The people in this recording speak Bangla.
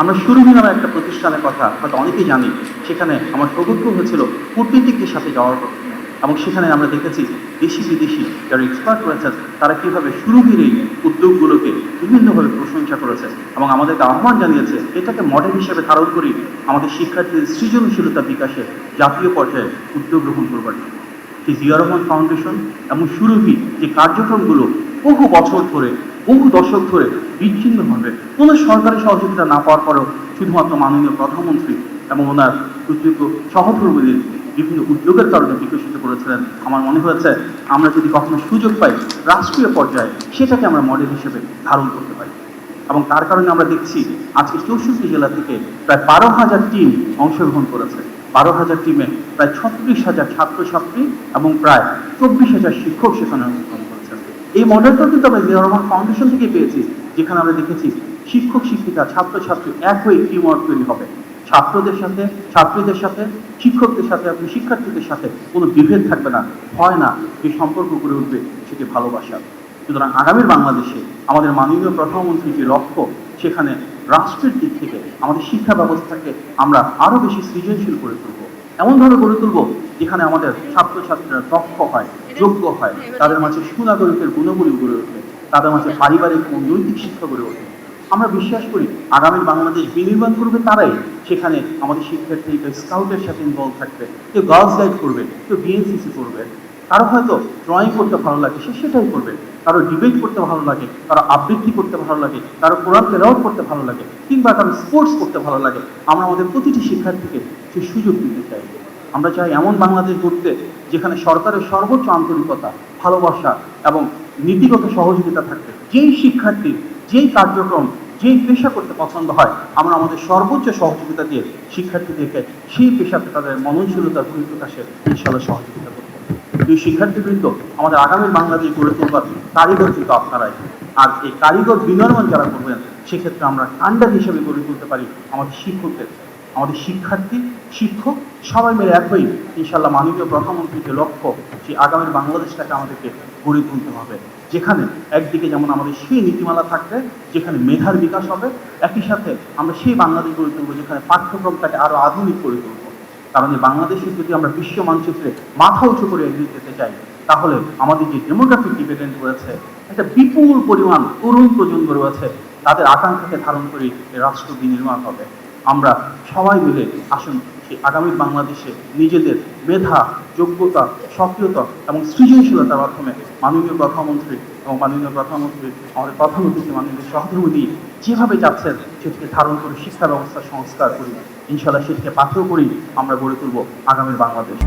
আমরা সুরভি নামে একটা প্রতিষ্ঠানের কথা হয়তো অনেকেই জানি। সেখানে আমার সৌভাগ্য হয়েছিল কূটনীতিকদের সাথে যাওয়ার পর, এবং সেখানে আমরা দেখেছি দেশি বিদেশি যারা এক্সপার্ট রয়েছেন তারা কীভাবে সুরভির এই উদ্যোগগুলোকে বিভিন্নভাবে প্রশংসা করেছে এবং আমাদেরকে আহ্বান জানিয়েছে এটাকে মডেল হিসেবে ধারণ করি আমাদের শিক্ষার্থীদের সৃজনশীলতা বিকাশে জাতীয় পর্যায়ে উদ্যোগ গ্রহণ করবার জন্য। সেই জিয়া রহমান ফাউন্ডেশন এবং সুরভি যে কার্যক্রমগুলো বহু বছর ধরে, বহু দশক ধরে বিচ্ছিন্নভাবে কোনো সরকারি সহযোগিতা না পাওয়ার পরেও শুধুমাত্র মাননীয় প্রধানমন্ত্রী এবং ওনার সুযোগ্য সহধর্মীদের বিভিন্ন উদ্যোগের কারণে বিকশিত করেছিলেন। আমার মনে হয়েছে আমরা যদি কখনো সুযোগ পাই রাষ্ট্রীয় পর্যায়ে সেটাকে আমরা মডেল হিসেবে ধারণ করতে পারি, এবং তার কারণে আমরা দেখছি আজকে 64 জেলা থেকে প্রায় 12,000 টিম অংশগ্রহণ করেছে। 12,000 টিমে প্রায় 36,000 ছাত্রছাত্রী এবং প্রায় 24,000 শিক্ষক সেখানে অংশগ্রহণ করেছেন। এই মডেলটাও কিন্তু আমরা জিয়া রহমান ফাউন্ডেশন থেকে পেয়েছি, যেখানে আমরা দেখেছি শিক্ষক শিক্ষিকা ছাত্রছাত্রী এক হয়ে টিম ওয়ার্ক তৈরি হবে। ছাত্রদের সাথে, ছাত্রীদের সাথে, শিক্ষকদের সাথে এবং শিক্ষার্থীদের সাথে কোনো বিভেদ থাকবে না, হয় না, এই সম্পর্ক গড়ে উঠবে সেটি ভালোবাসা। সুতরাং আগামীর বাংলাদেশে আমাদের মাননীয় প্রধানমন্ত্রীর যে লক্ষ্য, সেখানে রাষ্ট্রের দিক থেকে আমাদের শিক্ষা ব্যবস্থাকে আমরা আরো বেশি সৃজনশীল করে তুলব, এমনভাবে গড়ে তুলব যেখানে আমাদের ছাত্রছাত্রীরা দক্ষ হয়, যোগ্য হয়, তাদের মাঝে সুনাগরিকের গুণগুলি গড়ে ওঠে, তাদের মাঝে পারিবারিক ও নৈতিক শিক্ষা গড়ে ওঠে। আমরা বিশ্বাস করি আগামীর বাংলাদেশ বিনির্মাণ করবে তারাই, সেখানে আমাদের শিক্ষার্থী কেউ স্কাউটের সাথে ইনভলভ থাকবে, কেউ গার্লস গাইড করবে, কেউ বিএনসিসি করবে, কারো হয়তো ড্রয়িং করতে ভালো লাগে সে সেটাই করবে, কারো ডিবেট করতে ভালো লাগে, কারো আবৃত্তি করতে ভালো লাগে, কারো কোরআন তেলাওয়াত করতে ভালো লাগে, কিংবা কারো স্পোর্টস করতে ভালো লাগে। আমরা আমাদের প্রতিটি শিক্ষার্থীকে সেই সুযোগ দিতে চাই। আমরা চাই এমন বাংলাদেশ গড়তে যেখানে সরকারের সর্বোচ্চ আন্তরিকতা, ভালোবাসা এবং নীতিগত সহযোগিতা থাকবে। যেই শিক্ষার্থী যেই কার্যক্রম যেই পেশা করতে পছন্দ হয়, আমরা আমাদের সর্বোচ্চ সহযোগিতা দিয়ে শিক্ষার্থীদেরকে সেই পেশাতে তাদের মননশীলতার বহিঃপ্রকাশে ইনশাআল্লাহ সহযোগিতা করব। এই শিক্ষার্থীবৃন্দ, আমাদের আগামীর বাংলাদেশ গড়ে তোলবার কারিগর কিন্তু আপনারাই। আর এই কারিগর বিনির্মাণ যারা করবেন, সেক্ষেত্রে আমরা কাণ্ডার হিসেবে গড়ে তুলতে পারি আমাদের শিক্ষকদের, আমাদের শিক্ষার্থী, শিক্ষক সবাই মিলে এক হয়ে ইনশাআল্লাহ মাননীয় প্রধানমন্ত্রীর যে লক্ষ্য, সেই আগামীর বাংলাদেশটাকে আমাদেরকে গড়ে তুলতে হবে, যেখানে একদিকে যেমন আমাদের সেই নীতিমালা থাকবে যেখানে মেধার বিকাশ হবে, একই সাথে আমরা সেই বাংলাদেশ গড়ে তুলবো যেখানে পাঠ্যক্রমটাকে আরো আধুনিক করে তুলবো। কারণ এই বাংলাদেশে যদি আমরা বিশ্ব মানচিত্রে মাথা উঁচু করে এগিয়ে যেতে চাই, তাহলে আমাদের যে ডেমোগ্রাফিক ডিভিডেন্ড রয়েছে, একটা বিপুল পরিমাণ তরুণ প্রজন্ম রয়েছে, তাদের আকাঙ্ক্ষাকে ধারণ করে রাষ্ট্র বিনির্মাণ হবে। আমরা সবাই মিলে আসুন সেই আগামী বাংলাদেশে নিজেদের মেধা, যোগ্যতা, সক্রিয়তা এবং সৃজনশীলতার মাধ্যমে মাননীয় প্রধানমন্ত্রী এবং আমাদের প্রধানমন্ত্রী মাননীয় সহধর্মী যেভাবে যাচ্ছেন সেটিকে ধারণ করে শিক্ষা ব্যবস্থা সংস্কার করি, ইনশাআল্লাহ সেটিকে পাথেয় করি আমরা গড়ে তুলব আগামীর বাংলাদেশ।